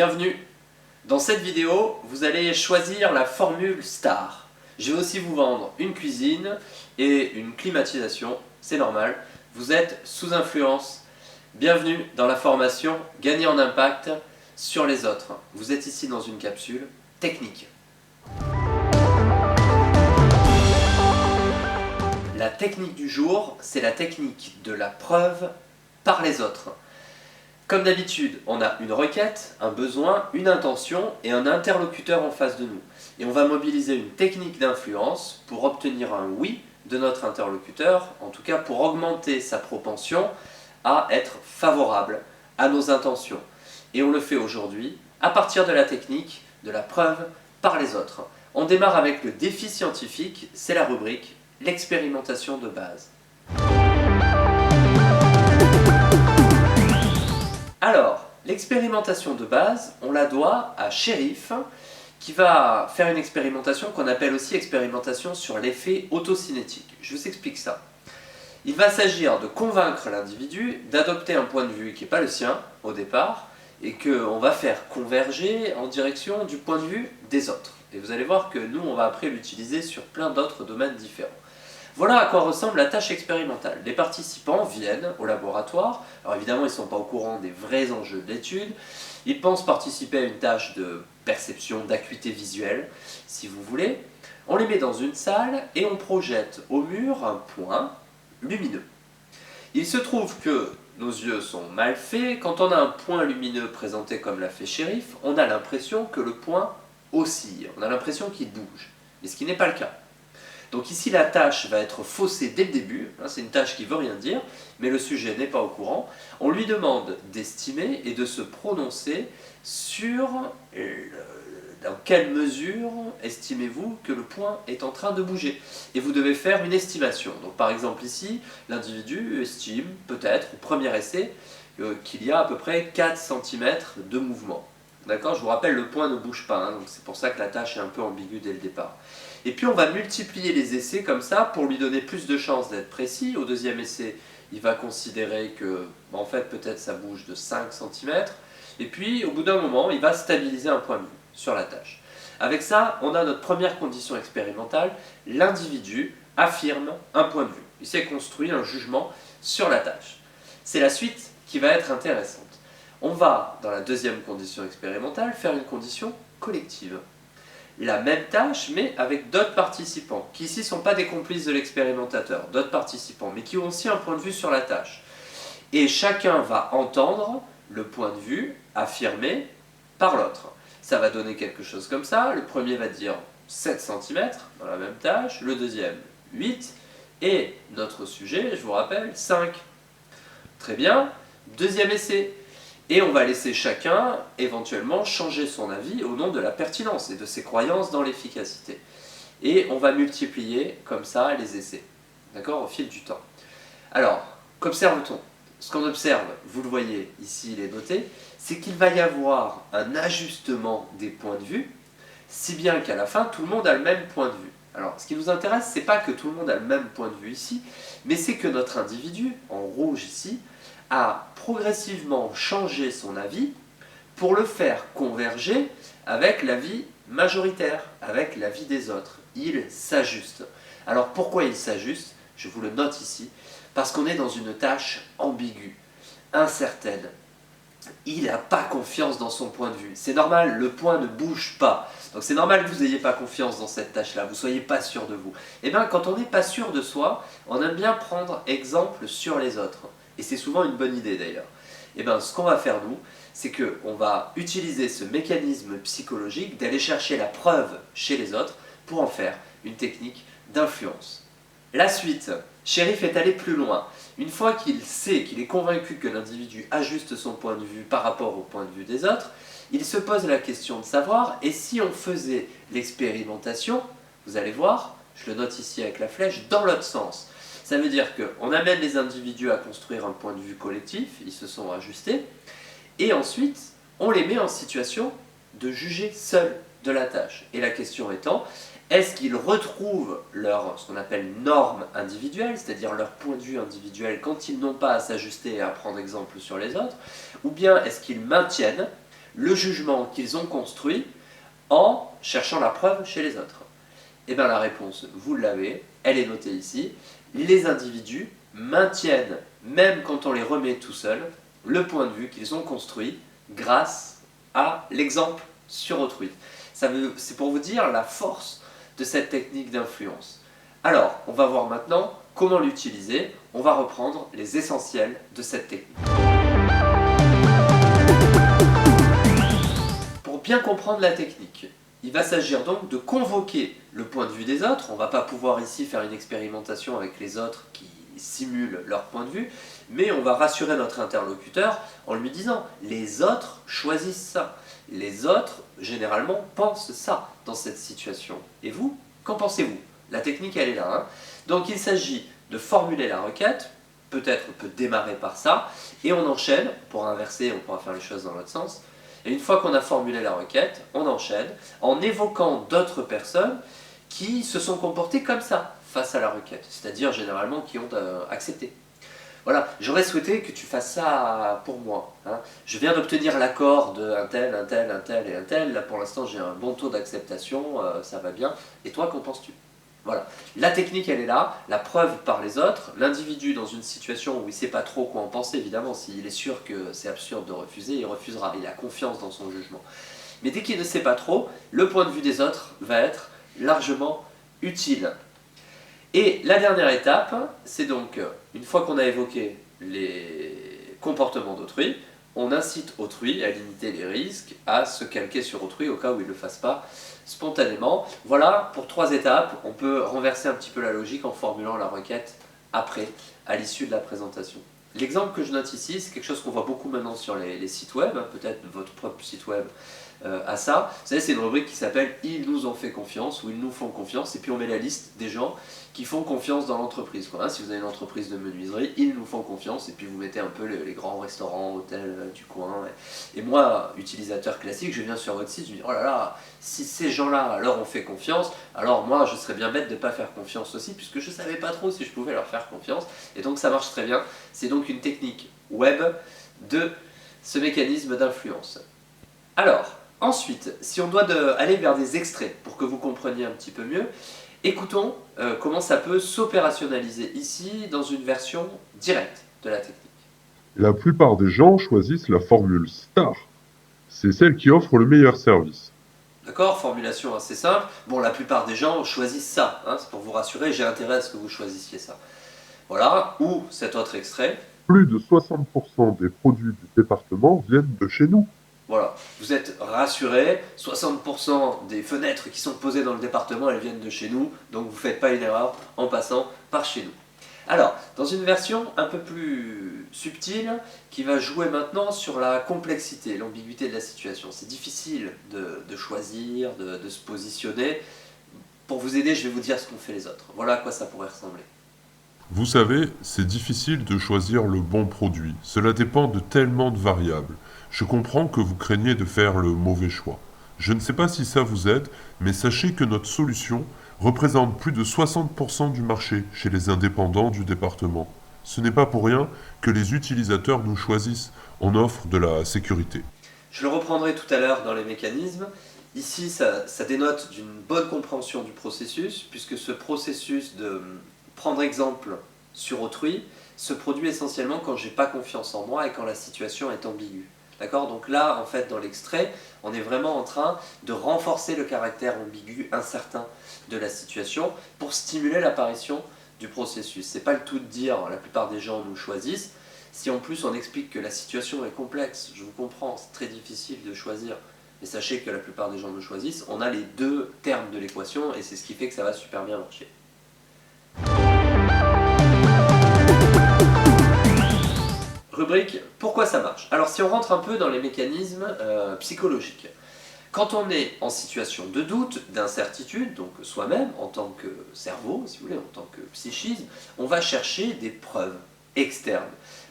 Bienvenue! Dans cette vidéo, vous allez choisir la formule STAR. Je vais aussi vous vendre une cuisine et une climatisation, c'est normal, vous êtes sous influence. Bienvenue dans la formation Gagner en impact sur les autres. Vous êtes ici dans une capsule technique. La technique du jour, c'est la technique de la preuve par les autres. Comme d'habitude, on a une requête, un besoin, une intention et un interlocuteur en face de nous. Et on va mobiliser une technique d'influence pour obtenir un oui de notre interlocuteur, en tout cas pour augmenter sa propension à être favorable à nos intentions. Et on le fait aujourd'hui à partir de la technique de la preuve par les autres. On démarre avec le défi scientifique, c'est la rubrique l'expérimentation de base. Alors, l'expérimentation de base, on la doit à Shérif, qui va faire une expérimentation qu'on appelle aussi expérimentation sur l'effet autocinétique. Je vous explique ça. Il va s'agir de convaincre l'individu d'adopter un point de vue qui n'est pas le sien au départ, et qu'on va faire converger en direction du point de vue des autres. Et vous allez voir que nous, on va après l'utiliser sur plein d'autres domaines différents. Voilà à quoi ressemble la tâche expérimentale. Les participants viennent au laboratoire, alors évidemment ils ne sont pas au courant des vrais enjeux de l'étude, ils pensent participer à une tâche de perception, d'acuité visuelle, si vous voulez. On les met dans une salle et on projette au mur un point lumineux. Il se trouve que nos yeux sont mal faits, quand on a un point lumineux présenté comme l'a fait Shérif, on a l'impression que le point oscille, on a l'impression qu'il bouge, mais ce qui n'est pas le cas. Donc ici la tâche va être faussée dès le début, c'est une tâche qui ne veut rien dire, mais le sujet n'est pas au courant. On lui demande d'estimer et de se prononcer sur dans quelle mesure estimez-vous que le point est en train de bouger. Et vous devez faire une estimation. Donc par exemple ici, l'individu estime peut-être, au premier essai, qu'il y a à peu près 4 cm de mouvement. D'accord ? Je vous rappelle, le point ne bouge pas, donc c'est pour ça que la tâche est un peu ambiguë dès le départ. Et puis on va multiplier les essais comme ça pour lui donner plus de chances d'être précis. Au deuxième essai, il va considérer que, en fait, peut-être ça bouge de 5 cm. Et puis, au bout d'un moment, il va stabiliser un point de vue sur la tâche. Avec ça, on a notre première condition expérimentale. L'individu affirme un point de vue. Il s'est construit un jugement sur la tâche. C'est la suite qui va être intéressante. On va, dans la deuxième condition expérimentale, faire une condition collective. La même tâche, mais avec d'autres participants, qui ici ne sont pas des complices de l'expérimentateur, d'autres participants, mais qui ont aussi un point de vue sur la tâche. Et chacun va entendre le point de vue affirmé par l'autre. Ça va donner quelque chose comme ça. Le premier va dire 7 cm dans la même tâche, le deuxième 8, et notre sujet, je vous rappelle, 5. Très bien, deuxième essai. Et on va laisser chacun, éventuellement, changer son avis au nom de la pertinence et de ses croyances dans l'efficacité. Et on va multiplier, comme ça, les essais, d'accord, au fil du temps. Alors, qu'observe-t-on ? Ce qu'on observe, vous le voyez, ici il est noté, c'est qu'il va y avoir un ajustement des points de vue, si bien qu'à la fin, tout le monde a le même point de vue. Alors, ce qui nous intéresse, c'est pas que tout le monde a le même point de vue ici, mais c'est que notre individu, en rouge ici, a progressivement changé son avis pour le faire converger avec l'avis majoritaire, avec l'avis des autres. Il s'ajuste. Alors pourquoi il s'ajuste ? Je vous le note ici, parce qu'on est dans une tâche ambiguë, incertaine. Il n'a pas confiance dans son point de vue. C'est normal, le point ne bouge pas. Donc c'est normal que vous n'ayez pas confiance dans cette tâche-là, vous ne soyez pas sûr de vous. Et bien quand on n'est pas sûr de soi, on aime bien prendre exemple sur les autres. Et c'est souvent une bonne idée d'ailleurs. Et bien ce qu'on va faire nous, c'est qu'on va utiliser ce mécanisme psychologique d'aller chercher la preuve chez les autres pour en faire une technique d'influence. La suite, Shérif est allé plus loin. Une fois qu'il sait, qu'il est convaincu que l'individu ajuste son point de vue par rapport au point de vue des autres, il se pose la question de savoir, et si on faisait l'expérimentation, vous allez voir, je le note ici avec la flèche, dans l'autre sens. Ça veut dire qu'on amène les individus à construire un point de vue collectif, ils se sont ajustés, et ensuite, on les met en situation de juger seuls de la tâche. Et la question étant, est-ce qu'ils retrouvent ce qu'on appelle norme individuelle, c'est-à-dire leur point de vue individuel quand ils n'ont pas à s'ajuster et à prendre exemple sur les autres, ou bien est-ce qu'ils maintiennent le jugement qu'ils ont construit en cherchant la preuve chez les autres? Eh bien la réponse, vous l'avez, elle est notée ici. Les individus maintiennent, même quand on les remet tout seuls, le point de vue qu'ils ont construit grâce à l'exemple sur autrui. C'est pour vous dire la force de cette technique d'influence. Alors, on va voir maintenant comment l'utiliser. On va reprendre les essentiels de cette technique. Pour bien comprendre la technique, il va s'agir donc de convoquer le point de vue des autres. On ne va pas pouvoir ici faire une expérimentation avec les autres qui simulent leur point de vue, mais on va rassurer notre interlocuteur en lui disant « les autres choisissent ça ». Les autres, généralement, pensent ça dans cette situation. Et vous, qu'en pensez-vous? La technique, elle est là. Hein. Donc il s'agit de formuler la requête, peut-être on peut démarrer par ça, et on enchaîne, on pourra inverser, on pourra faire les choses dans l'autre sens. Et une fois qu'on a formulé la requête, on enchaîne en évoquant d'autres personnes qui se sont comportées comme ça face à la requête, c'est-à-dire généralement qui ont accepté. Voilà, j'aurais souhaité que tu fasses ça pour moi. Hein. Je viens d'obtenir l'accord de un tel, un tel, un tel et un tel. Là pour l'instant j'ai un bon taux d'acceptation, ça va bien. Et toi, qu'en penses-tu? Voilà, la technique elle est là, la preuve par les autres, l'individu dans une situation où il ne sait pas trop quoi en penser, évidemment, s'il est sûr que c'est absurde de refuser, il refusera, il a confiance dans son jugement. Mais dès qu'il ne sait pas trop, le point de vue des autres va être largement utile. Et la dernière étape, c'est donc, une fois qu'on a évoqué les comportements d'autrui, on incite autrui à limiter les risques, à se calquer sur autrui au cas où il ne le fasse pas spontanément. Voilà, pour 3 étapes, on peut renverser un petit peu la logique en formulant la requête après, à l'issue de la présentation. L'exemple que je note ici, c'est quelque chose qu'on voit beaucoup maintenant sur les sites web, hein, peut-être votre propre site web à ça. Vous savez, c'est une rubrique qui s'appelle « Ils nous ont fait confiance » ou « Ils nous font confiance » et puis on met la liste des gens qui font confiance dans l'entreprise. Hein. Si vous avez une entreprise de menuiserie, ils nous font confiance et puis vous mettez un peu les grands restaurants, hôtels du coin. Et moi, utilisateur classique, je viens sur votre site, je me dis « Oh là là, si ces gens-là leur ont fait confiance, alors moi je serais bien bête de ne pas faire confiance aussi puisque je ne savais pas trop si je pouvais leur faire confiance. » Et donc ça marche très bien. C'est donc une technique web de ce mécanisme d'influence. Alors, ensuite, si on doit aller vers des extraits pour que vous compreniez un petit peu mieux, écoutons comment ça peut s'opérationnaliser ici dans une version directe de la technique. La plupart des gens choisissent la formule STAR. C'est celle qui offre le meilleur service. D'accord, formulation assez simple. Bon, la plupart des gens choisissent ça. Hein, c'est pour vous rassurer, j'ai intérêt à ce que vous choisissiez ça. Voilà, ou cet autre extrait. Plus de 60% des produits du département viennent de chez nous. Voilà, vous êtes rassurés, 60% des fenêtres qui sont posées dans le département, elles viennent de chez nous, donc vous ne faites pas une erreur en passant par chez nous. Alors, dans une version un peu plus subtile, qui va jouer maintenant sur la complexité, l'ambiguïté de la situation. C'est difficile de choisir, de se positionner. Pour vous aider, je vais vous dire ce qu'ont fait les autres. Voilà à quoi ça pourrait ressembler. Vous savez, c'est difficile de choisir le bon produit. Cela dépend de tellement de variables. Je comprends que vous craignez de faire le mauvais choix. Je ne sais pas si ça vous aide, mais sachez que notre solution représente plus de 60% du marché chez les indépendants du département. Ce n'est pas pour rien que les utilisateurs nous choisissent. On offre de la sécurité. Je le reprendrai tout à l'heure dans les mécanismes. Ici, ça dénote d'une bonne compréhension du processus, puisque ce processus de prendre exemple sur autrui se produit essentiellement quand j'ai pas confiance en moi et quand la situation est ambiguë. D'accord? Donc là, en fait, dans l'extrait, on est vraiment en train de renforcer le caractère ambigu, incertain de la situation pour stimuler l'apparition du processus. C'est pas le tout de dire la plupart des gens nous choisissent. Si en plus on explique que la situation est complexe, je vous comprends, c'est très difficile de choisir, mais sachez que la plupart des gens nous choisissent, on a les deux termes de l'équation et c'est ce qui fait que ça va super bien marcher. Rubrique « Pourquoi ça marche ?» Alors si on rentre un peu dans les mécanismes psychologiques, quand on est en situation de doute, d'incertitude, donc soi-même, en tant que cerveau, si vous voulez, en tant que psychisme, on va chercher des preuves externes.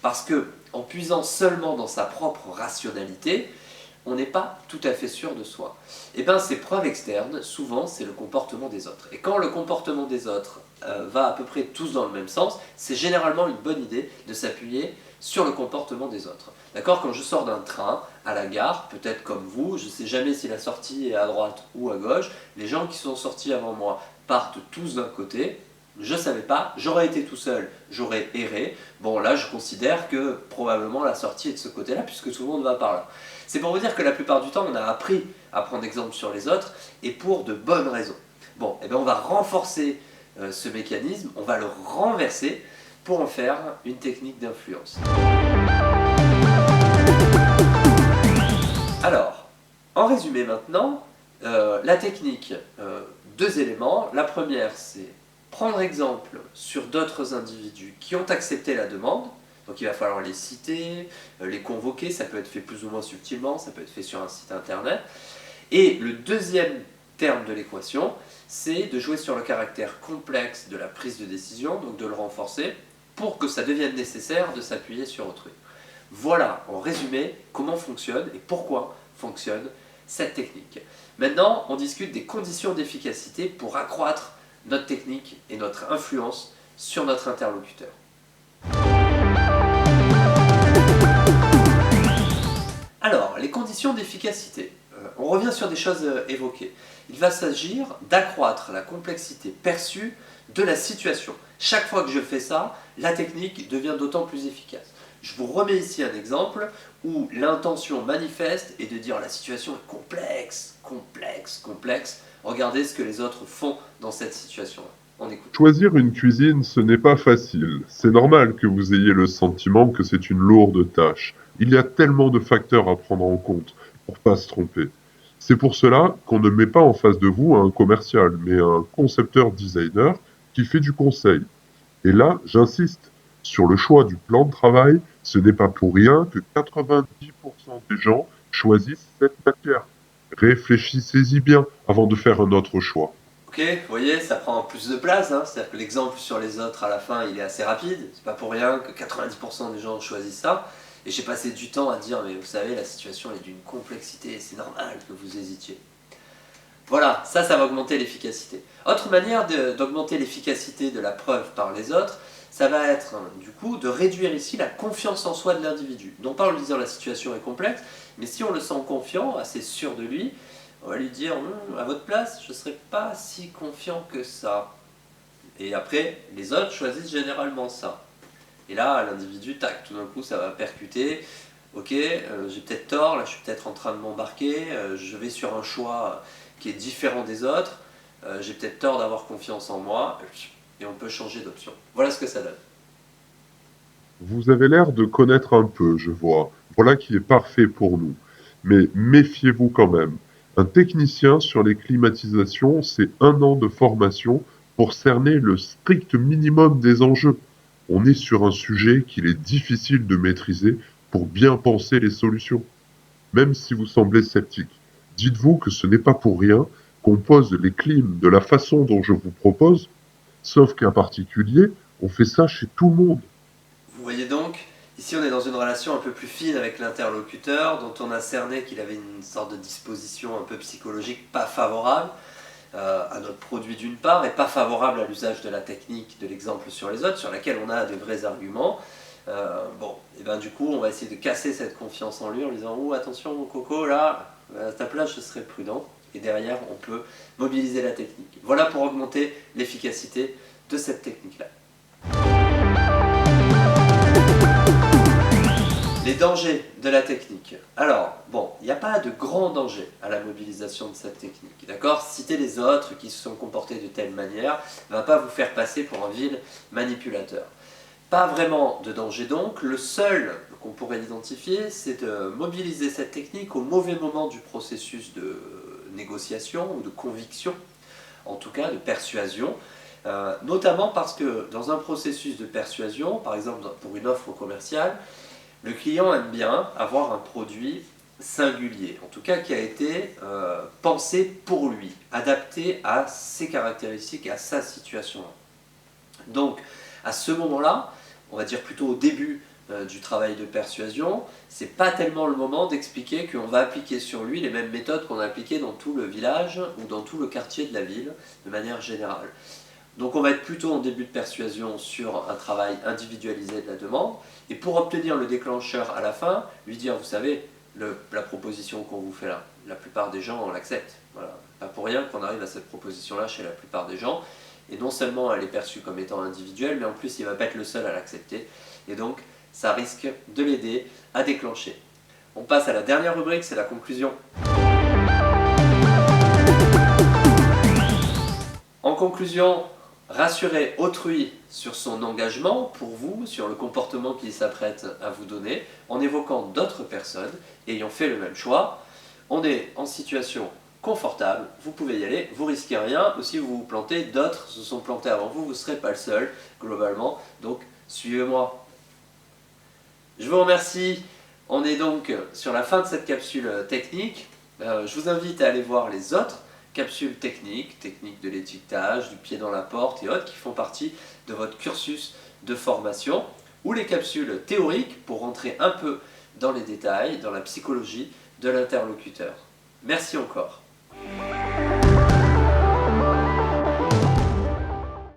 Parce que, en puisant seulement dans sa propre rationalité, on n'est pas tout à fait sûr de soi. Et bien ces preuves externes, souvent, c'est le comportement des autres. Et quand le comportement des autres va à peu près tous dans le même sens, c'est généralement une bonne idée de s'appuyer sur le comportement des autres. D'accord? Quand je sors d'un train à la gare, peut-être comme vous, je ne sais jamais si la sortie est à droite ou à gauche, les gens qui sont sortis avant moi partent tous d'un côté, je ne savais pas, j'aurais été tout seul, j'aurais erré. Bon, là, je considère que probablement la sortie est de ce côté-là, puisque tout le monde va par là. C'est pour vous dire que la plupart du temps, on a appris à prendre exemple sur les autres, et pour de bonnes raisons. Bon, eh bien, on va renforcer ce mécanisme, on va le renverser pour en faire une technique d'influence. Alors, en résumé maintenant, la technique, deux éléments. La première, c'est prendre exemple sur d'autres individus qui ont accepté la demande. Donc il va falloir les citer, les convoquer, ça peut être fait plus ou moins subtilement, ça peut être fait sur un site internet. Et le deuxième terme de l'équation, c'est de jouer sur le caractère complexe de la prise de décision, donc de le renforcer, pour que ça devienne nécessaire de s'appuyer sur autrui. Voilà, en résumé, comment fonctionne et pourquoi fonctionne cette technique. Maintenant, on discute des conditions d'efficacité pour accroître notre technique et notre influence sur notre interlocuteur. Alors, les conditions d'efficacité. On revient sur des choses évoquées. Il va s'agir d'accroître la complexité perçue de la situation. Chaque fois que je fais ça, la technique devient d'autant plus efficace. Je vous remets ici un exemple où l'intention manifeste est de dire la situation est complexe, complexe, complexe. Regardez ce que les autres font dans cette situation-là. On écoute. Choisir une cuisine, ce n'est pas facile. C'est normal que vous ayez le sentiment que c'est une lourde tâche. Il y a tellement de facteurs à prendre en compte pour pas se tromper. C'est pour cela qu'on ne met pas en face de vous un commercial, mais un concepteur designer qui fait du conseil. Et là, j'insiste sur le choix du plan de travail, ce n'est pas pour rien que 90% des gens choisissent cette matière. Réfléchissez-y bien avant de faire un autre choix. Ok, vous voyez, ça prend plus de place, hein. C'est-à-dire que l'exemple sur les autres à la fin, il est assez rapide. C'est pas pour rien que 90% des gens choisissent ça. Et j'ai passé du temps à dire, mais vous savez, la situation est d'une complexité, c'est normal que vous hésitiez. Voilà, ça va augmenter l'efficacité. Autre manière d'augmenter l'efficacité de la preuve par les autres, ça va être du coup de réduire ici la confiance en soi de l'individu. Non pas en lui disant la situation est complexe, mais si on le sent confiant, assez sûr de lui, on va lui dire à votre place, je ne serais pas si confiant que ça. Et après, les autres choisissent généralement ça. Et là, l'individu, tac, tout d'un coup, ça va percuter. Ok, j'ai peut-être tort, là je suis peut-être en train de m'embarquer, je vais sur un choix qui est différent des autres, j'ai peut-être tort d'avoir confiance en moi, et on peut changer d'option. Voilà ce que ça donne. Vous avez l'air de connaître un peu, je vois. Voilà qui est parfait pour nous. Mais méfiez-vous quand même. Un technicien sur les climatisations, c'est 1 an de formation pour cerner le strict minimum des enjeux. On est sur un sujet qu'il est difficile de maîtriser pour bien penser les solutions. Même si vous semblez sceptique, dites-vous que ce n'est pas pour rien qu'on pose les clims de la façon dont je vous propose, sauf qu'en particulier, on fait ça chez tout le monde. Vous voyez donc, ici on est dans une relation un peu plus fine avec l'interlocuteur, dont on a cerné qu'il avait une sorte de disposition un peu psychologique pas favorable à notre produit d'une part, et pas favorable à l'usage de la technique de l'exemple sur les autres, sur laquelle on a de vrais arguments. Bon, et ben du coup, on va essayer de casser cette confiance en lui en lui disant oh attention mon coco, là, à ta place je serais prudent. Et derrière, on peut mobiliser la technique. Voilà pour augmenter l'efficacité de cette technique-là. Les dangers de la technique. Alors, bon, il n'y a pas de grand danger à la mobilisation de cette technique, d'accord? Citer les autres qui se sont comportés de telle manière ne va pas vous faire passer pour un vil manipulateur. Pas vraiment de danger donc, le seul qu'on pourrait identifier, c'est de mobiliser cette technique au mauvais moment du processus de négociation ou de conviction, en tout cas de persuasion, notamment parce que dans un processus de persuasion, par exemple pour une offre commerciale, le client aime bien avoir un produit singulier, en tout cas qui a été pensé pour lui, adapté à ses caractéristiques et à sa situation. Donc, à ce moment-là, on va dire plutôt au début du travail de persuasion, c'est pas tellement le moment d'expliquer qu'on va appliquer sur lui les mêmes méthodes qu'on a appliquées dans tout le village ou dans tout le quartier de la ville, de manière générale. Donc on va être plutôt en début de persuasion sur un travail individualisé de la demande. Et pour obtenir le déclencheur à la fin, lui dire, vous savez, la proposition qu'on vous fait là, la plupart des gens l'acceptent. Voilà. Pas pour rien qu'on arrive à cette proposition-là chez la plupart des gens. Et non seulement elle est perçue comme étant individuelle, mais en plus il ne va pas être le seul à l'accepter. Et donc ça risque de l'aider à déclencher. On passe à la dernière rubrique, c'est la conclusion. En conclusion, rassurez autrui sur son engagement pour vous, sur le comportement qu'il s'apprête à vous donner, en évoquant d'autres personnes ayant fait le même choix. On est en situation confortable, vous pouvez y aller, vous risquez rien, ou si vous vous plantez, d'autres se sont plantés avant vous, vous ne serez pas le seul, globalement, donc suivez-moi. Je vous remercie, on est donc sur la fin de cette capsule technique. Je vous invite à aller voir les autres capsules techniques de l'étiquetage, du pied dans la porte et autres qui font partie de votre cursus de formation, ou les capsules théoriques pour rentrer un peu dans les détails, dans la psychologie de l'interlocuteur. Merci encore.